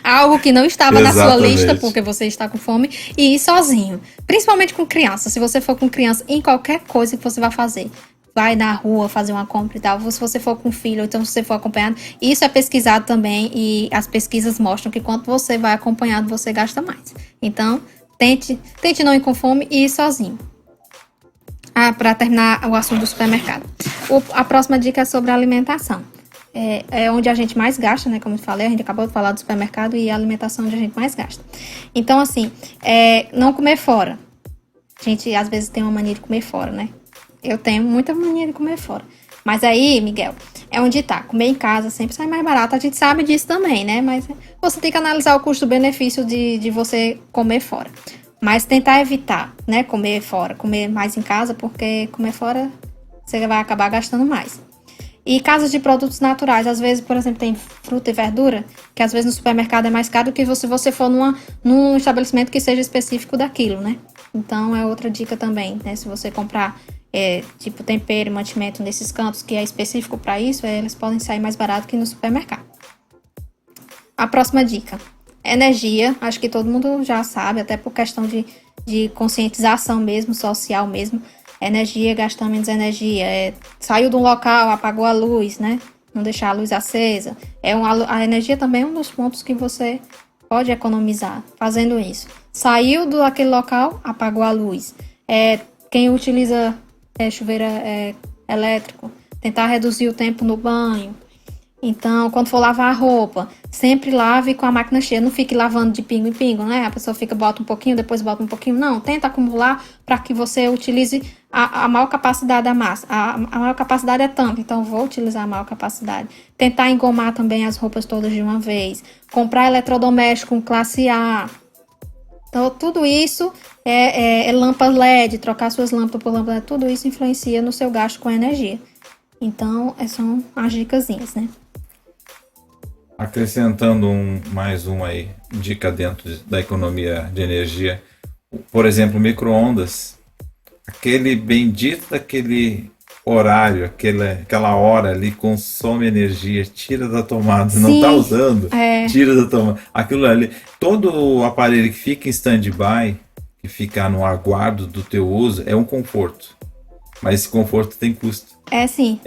algo que não estava na sua lista, porque você está com fome, e ir sozinho. Principalmente com criança. Se você for com criança, em qualquer coisa que você vai fazer, vai na rua fazer uma compra e tal, se você for com filho, ou então se você for acompanhado, isso é pesquisado também, e as pesquisas mostram que quanto você vai acompanhado, você gasta mais. Então, tente não ir com fome e ir sozinho. Para terminar o assunto do supermercado. A próxima dica é sobre a alimentação. É onde a gente mais gasta, né? Como eu falei, a gente acabou de falar do supermercado e a alimentação é onde a gente mais gasta. Então, assim, não comer fora. A gente, às vezes, tem uma mania de comer fora, né? Eu tenho muita mania de comer fora. Mas aí, Miguel, é onde tá. Comer em casa sempre sai mais barato. A gente sabe disso também, né? Mas você tem que analisar o custo-benefício de você comer fora. Mas tentar evitar, né, comer fora, comer mais em casa, porque comer fora você vai acabar gastando mais. E casas de produtos naturais, às vezes, por exemplo, tem fruta e verdura, que às vezes no supermercado é mais caro do que se você for num estabelecimento que seja específico daquilo, né? Então é outra dica também, né? Se você comprar tipo tempero e mantimento nesses cantos que é específico para isso, eles podem sair mais barato que no supermercado. A próxima dica, energia, acho que todo mundo já sabe, até por questão de conscientização mesmo, social mesmo. Energia, gastar menos energia. Saiu de um local, apagou a luz, né? Não deixar a luz acesa. A energia também é um dos pontos que você pode economizar fazendo isso. Saiu daquele local, apagou a luz. Quem utiliza chuveiro elétrico, tentar reduzir o tempo no banho. Então, quando for lavar a roupa, sempre lave com a máquina cheia. Não fique lavando de pingo em pingo, né? A pessoa bota um pouquinho, depois bota um pouquinho. Não, tenta acumular para que você utilize a maior capacidade da massa. A maior capacidade é tanto, então vou utilizar a maior capacidade. Tentar engomar também as roupas todas de uma vez. Comprar eletrodoméstico classe A. Então, tudo isso lâmpada LED, trocar suas lâmpadas por lâmpada, tudo isso influencia no seu gasto com energia. Então, são as dicasinhas, né? Acrescentando mais um aí, dica dentro da economia de energia. Por exemplo, micro-ondas. Aquele bendito daquele horário, aquela hora ali consome energia, tira da tomada, Sim, não está usando, tira da tomada. Aquilo ali, todo o aparelho que fica em stand-by, que fica no aguardo do teu uso, é um conforto. Mas esse conforto tem custo. Sim.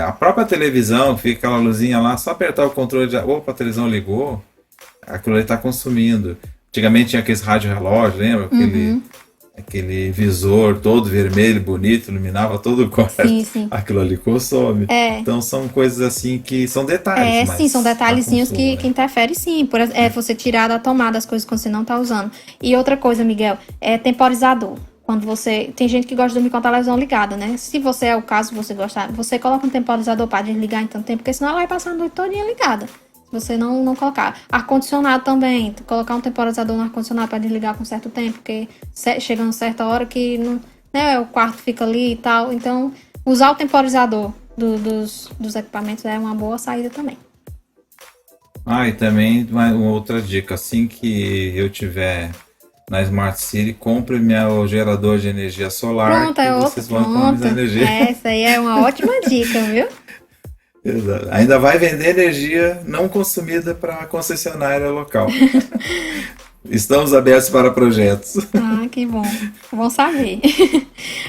A própria televisão, fica aquela luzinha lá, só apertar o controle opa, a televisão ligou, aquilo ali está consumindo. Antigamente tinha aqueles rádio-relógio, lembra? Aquele visor todo vermelho, bonito, iluminava todo o quarto. Sim. Aquilo ali consome. Então são coisas assim que são detalhes. Sim, são detalhezinhos que interferem, sim. Por você tirar da tomada as coisas que você não está usando. E outra coisa, Miguel, temporizador. Quando tem gente que gosta de dormir com a televisão ligada, né? Se você é o caso, você coloca um temporizador para desligar em tanto tempo, porque senão ela vai passar a noite todinha ligada. Se você não colocar. Ar-condicionado também. Colocar um temporizador no ar-condicionado para desligar com certo tempo, porque chega uma certa hora que o quarto fica ali e tal. Então, usar o temporizador dos equipamentos é uma boa saída também. E também uma outra dica. Assim que eu tiver na Smart City, compre meu gerador de energia solar. Pronto, vocês vão economizar energia. Essa aí é uma ótima dica, viu? Exato. Ainda vai vender energia não consumida para a concessionária local. Estamos abertos para projetos. Que bom. Bom saber.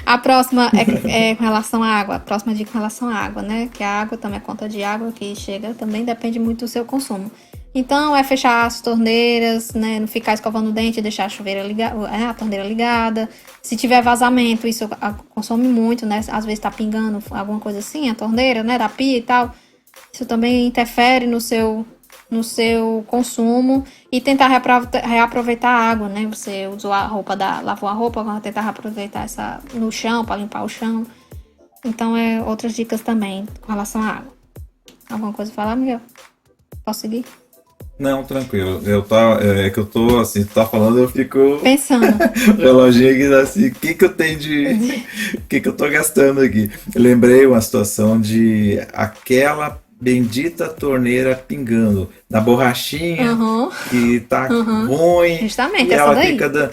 A próxima é com relação à água. A próxima dica com relação à água, né? Que a água também, a conta de água que chega também depende muito do seu consumo. Então, fechar as torneiras, né? Não ficar escovando o dente e deixar a torneira ligada. Se tiver vazamento, isso consome muito, né? Às vezes tá pingando alguma coisa assim, a torneira, né? Da pia e tal. Isso também interfere no seu consumo. E tentar reaproveitar a água, né? Você usou lavou a roupa, vai tentar reaproveitar no chão, para limpar o chão. Então, outras dicas também com relação à água. Alguma coisa pra falar, Miguel? Posso seguir? Não, tranquilo. É que eu tô assim, tu tá falando, eu fico pensando. O reloginho aqui assim, o que eu tenho o que eu tô gastando aqui? Eu lembrei uma situação de aquela bendita torneira pingando, da borrachinha que tá ruim. Justamente, e essa ela daí. fica dando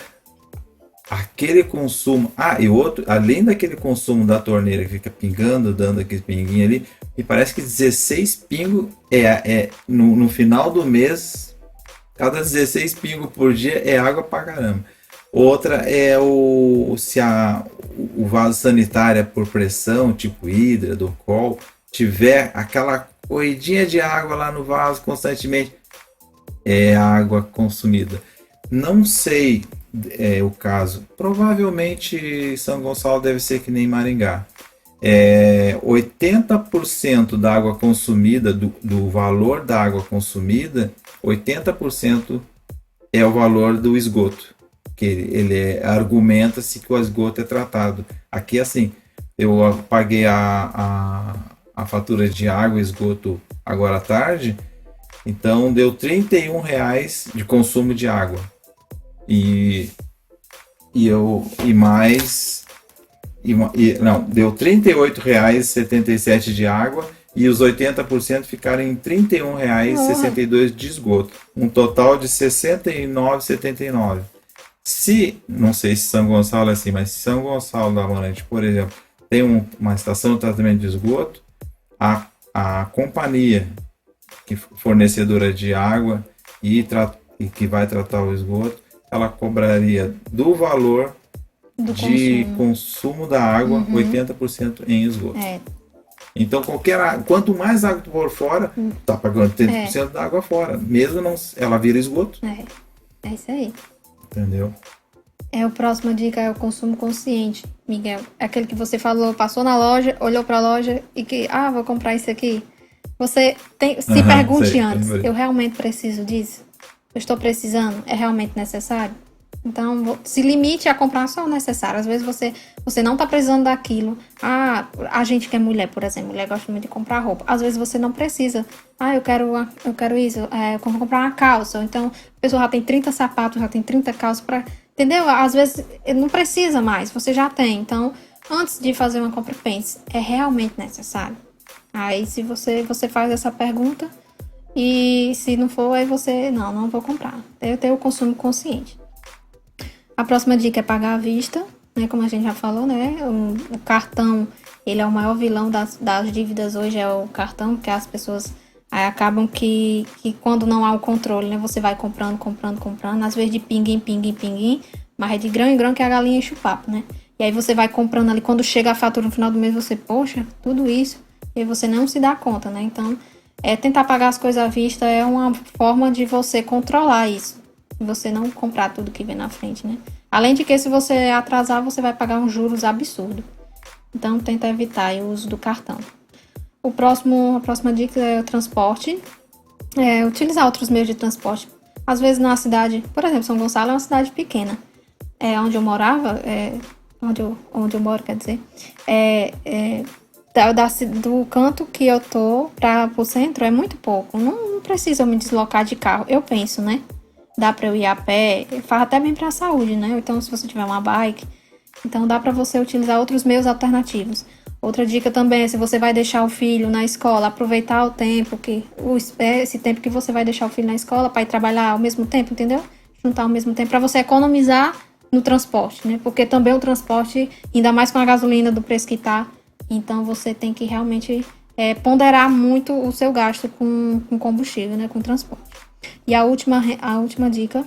aquele consumo. E outro, além daquele consumo da torneira que fica pingando, dando aquele pinguinho ali, e parece que 16 pingos no final do mês, cada 16 pingos por dia é água pra caramba. Outra é o vaso sanitário por pressão, tipo Hidra, Docol, tiver aquela corridinha de água lá no vaso constantemente, é água consumida. Não sei o caso. Provavelmente São Gonçalo deve ser que nem Maringá. 80% da água consumida, do valor da água consumida, 80% é o valor do esgoto. Que ele argumenta-se que o esgoto é tratado. Aqui, assim, eu paguei a fatura de água e esgoto agora à tarde, então deu R$31 de consumo de água. Deu R$38,77 de água e os 80% ficaram em R$ 31,62 de esgoto. Um total de R$ 69,79. Se, não sei se São Gonçalo é assim, mas se São Gonçalo da Amarante, por exemplo, tem uma estação de tratamento de esgoto, a companhia fornecedora de água e que vai tratar o esgoto, ela cobraria do valor de consumo da água 80% em esgoto. Então, quanto mais água tu for fora, tá pagando 30% da água fora. Mesmo não, ela vira esgoto. É isso aí. Entendeu? A próxima dica é o consumo consciente, Miguel. É aquele que você falou, passou na loja, olhou para a loja e que, vou comprar isso aqui. Você se pergunte antes, eu realmente preciso disso? Eu estou precisando? É realmente necessário? Então, se limite a comprar só o necessário. Às vezes você não está precisando daquilo. A gente que é mulher, por exemplo, mulher gosta muito de comprar roupa. Às vezes você não precisa. Eu quero isso, eu vou comprar uma calça. Ou então, a pessoa já tem 30 sapatos, já tem 30 calças para... Entendeu? Às vezes não precisa mais, você já tem. Então, antes de fazer uma compra, pense, é realmente necessário? Aí, se você faz essa pergunta, e se não for, aí você, não vou comprar. Eu tenho o consumo consciente. A próxima dica é pagar à vista, né? Como a gente já falou, né? O cartão, ele é o maior vilão das dívidas hoje, é o cartão, que as pessoas acabam que quando não há o controle, né? Você vai comprando, às vezes de pinguim, mas é de grão em grão que a galinha enche o papo, né? E aí você vai comprando ali, quando chega a fatura no final do mês, você, poxa, tudo isso, e aí você não se dá conta, né? Então, tentar pagar as coisas à vista é uma forma de você controlar isso. E você não comprar tudo que vem na frente, né? Além de que, se você atrasar, você vai pagar uns juros absurdos. Então, tenta evitar o uso do cartão. A próxima dica é o transporte. Utilizar outros meios de transporte. Às vezes, na cidade, por exemplo, São Gonçalo é uma cidade pequena. Onde eu morava, onde eu moro, quer dizer, do canto que eu tô para o centro é muito pouco. Não precisa me deslocar de carro, eu penso, né? Dá para eu ir a pé, faz até bem para a saúde, né? Então, se você tiver uma bike, então dá para você utilizar outros meios alternativos. Outra dica também é, se você vai deixar o filho na escola, aproveitar o tempo esse tempo que você vai deixar o filho na escola para ir trabalhar ao mesmo tempo, entendeu? Juntar ao mesmo tempo, para você economizar no transporte, né? Porque também o transporte, ainda mais com a gasolina do preço que tá, então você tem que realmente ponderar muito o seu gasto com combustível, né? Com transporte. E a última dica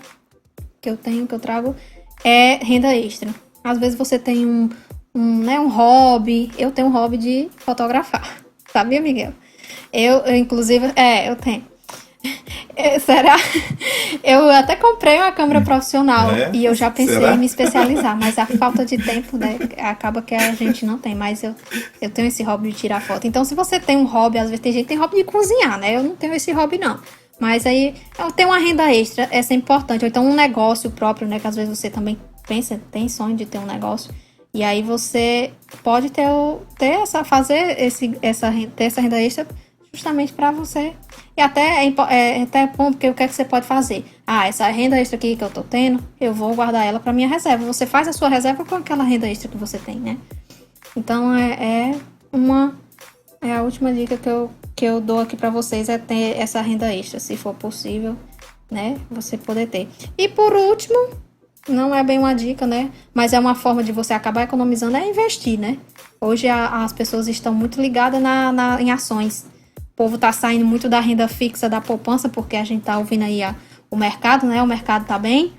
que eu trago é renda extra. Às vezes você tem um hobby. Eu tenho um hobby de fotografar. Sabia, Miguel? Eu inclusive, eu tenho. Será? Eu até comprei uma câmera profissional e eu já pensei em me especializar, mas a falta de tempo, né, acaba que a gente não tem. Mas eu tenho esse hobby de tirar foto. Então, se você tem um hobby, às vezes tem gente que tem hobby de cozinhar, né? Eu não tenho esse hobby, não. Mas aí, eu tenho uma renda extra, essa é importante. Ou então um negócio próprio, né? Que às vezes você também tem sonho de ter um negócio. E aí você pode ter essa renda extra justamente para você. E até é até bom, porque o que é que você pode fazer? Essa renda extra aqui que eu tô tendo, eu vou guardar ela para minha reserva. Você faz a sua reserva com aquela renda extra que você tem, né? Então, é a última dica que eu dou aqui para vocês, é ter essa renda extra, se for possível, né? Você poder ter. E por último, não é bem uma dica, né? Mas é uma forma de você acabar economizando, é investir, né? Hoje as pessoas estão muito ligadas em ações. O povo tá saindo muito da renda fixa, da poupança, porque a gente tá ouvindo aí o mercado, né? O mercado tá bem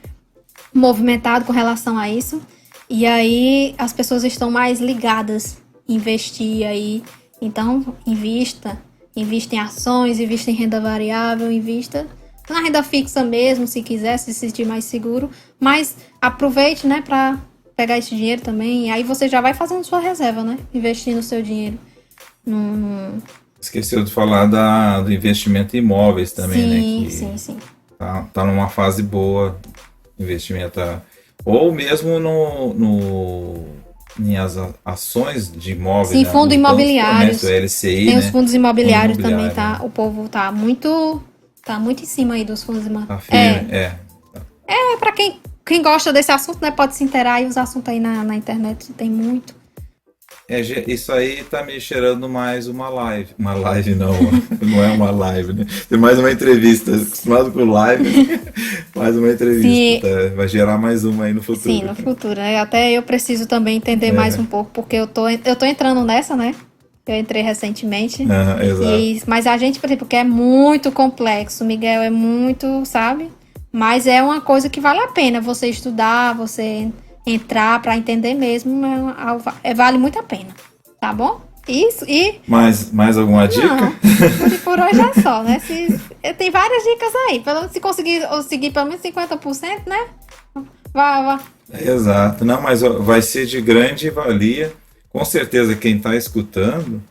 movimentado com relação a isso. E aí as pessoas estão mais ligadas em investir aí. Então, invista em ações, invista em renda variável, invista na renda fixa mesmo, se quiser, se sentir mais seguro. Mas aproveite, né, para pegar esse dinheiro também. E aí você já vai fazendo sua reserva, né? Investindo o seu dinheiro. Esqueceu de falar do investimento em imóveis também, né? Sim. Tá numa fase boa, investimento. Ou mesmo em ações de imóveis. Sim, né? fundos imobiliários. LCI, tem né? os fundos imobiliários também, tá? O povo tá muito em cima aí dos fundos imobiliários. Tá firme, pra quem gosta desse assunto, né? Pode se inteirar aí, os assuntos aí na internet tem muito. Isso aí tá me cheirando mais uma live. Uma live não, não é uma live, né? Tem mais uma entrevista. Acostumado com live, mais uma entrevista. Tá? Vai gerar mais uma aí no futuro. Sim, no futuro. Até eu preciso também entender mais um pouco, porque eu tô entrando nessa, né? Eu entrei recentemente. Exato. Mas a gente, por exemplo, porque é muito complexo, Miguel, é muito, sabe? Mas é uma coisa que vale a pena você estudar, você entrar para entender mesmo, vale muito a pena, tá bom? Isso, e... Mais alguma dica? Não, por hoje é só, né? Tem várias dicas aí, se conseguir seguir pelo menos 50%, né? Vá. Exato, não, mas vai ser de grande valia. Com certeza quem está escutando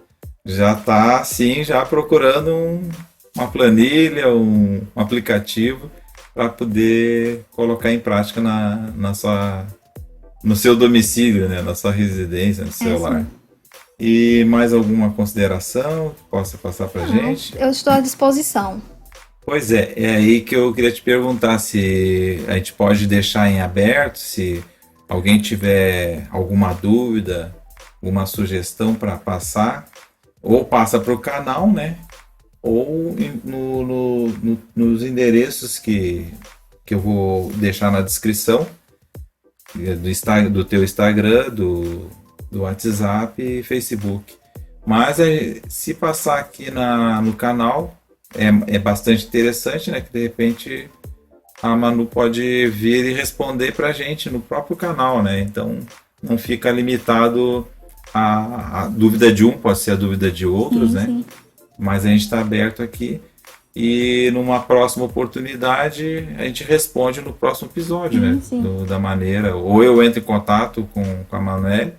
já está, sim, já procurando uma planilha, um aplicativo para poder colocar em prática no seu domicílio, né, na sua residência, no seu lar. E mais alguma consideração que possa passar para a gente? Eu estou à disposição. Pois é aí que eu queria te perguntar se a gente pode deixar em aberto, se alguém tiver alguma dúvida, alguma sugestão para passar, ou passa para o canal, né? Ou nos endereços que eu vou deixar na descrição do teu Instagram, do WhatsApp e Facebook. Mas se passar aqui no canal, é bastante interessante, né? Que de repente a Manu pode vir e responder para a gente no próprio canal, né? Então não fica limitado a dúvida de um, pode ser a dúvida de outros, né? Sim. Mas a gente está aberto aqui e numa próxima oportunidade a gente responde no próximo episódio, né? Da maneira, ou eu entro em contato com a Manuela,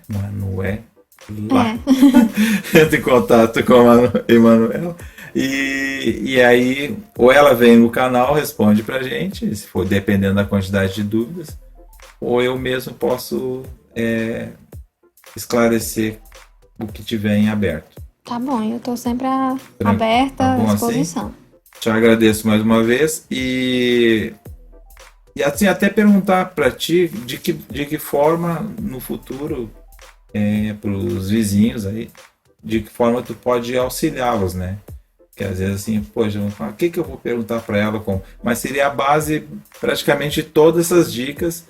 entro em contato com a Emanuela e aí ou ela vem no canal, responde pra gente, se for dependendo da quantidade de dúvidas, ou eu mesmo posso esclarecer o que tiver em aberto. Tá bom, eu tô sempre aberta, à disposição. Assim? Te agradeço mais uma vez e assim, até perguntar para ti de que forma no futuro, para os vizinhos aí, de que forma tu pode auxiliá-los, né? Que às vezes assim, poxa, o que eu vou perguntar para ela como? Mas seria a base, praticamente todas essas dicas,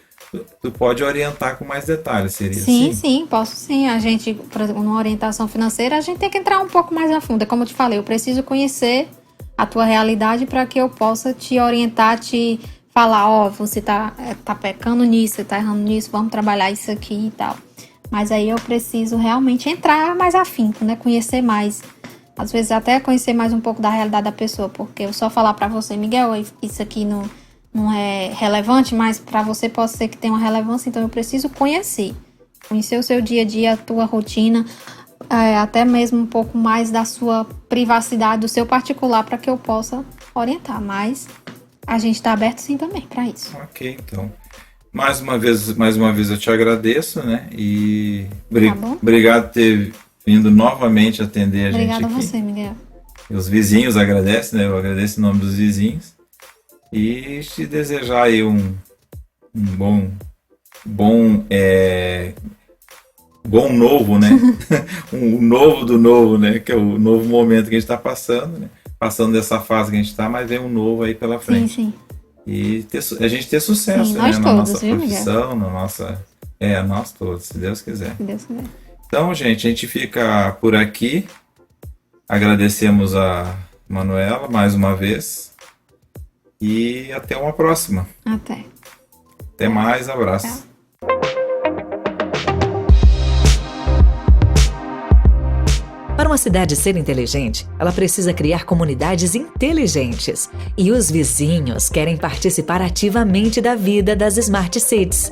tu pode orientar com mais detalhes, seria assim? Sim, posso sim. A gente, por exemplo, numa orientação financeira, a gente tem que entrar um pouco mais a fundo. Como eu te falei, eu preciso conhecer a tua realidade para que eu possa te orientar, te falar, você tá pecando nisso, você tá errando nisso, vamos trabalhar isso aqui e tal. Mas aí eu preciso realmente entrar mais afinco, né? Conhecer mais. Às vezes até conhecer mais um pouco da realidade da pessoa, porque eu só falar para você, Miguel, isso aqui não é relevante, mas para você pode ser que tenha uma relevância, então eu preciso conhecer o seu dia a dia, a tua rotina, até mesmo um pouco mais da sua privacidade, do seu particular, para que eu possa orientar, mas a gente está aberto sim também para isso. Ok, então mais uma vez eu te agradeço, né, e obrigado por ter vindo novamente atender a gente aqui. Obrigada a você, Miguel. E os vizinhos agradecem, né, eu agradeço em nome dos vizinhos. E te desejar aí um bom novo, né? Um novo do novo, né? Que é o novo momento que a gente está passando, né? Passando dessa fase que a gente está, mas vem um novo aí pela frente. Sim. E a gente ter sucesso, né? Nós na todos, nossa profissão, na nossa... nós todos, se Deus quiser. Se Deus quiser. Então, gente, a gente fica por aqui. Agradecemos a Manuela mais uma vez. E até uma próxima. Até mais, abraço. Tchau. Para uma cidade ser inteligente, ela precisa criar comunidades inteligentes. E os vizinhos querem participar ativamente da vida das Smart Cities.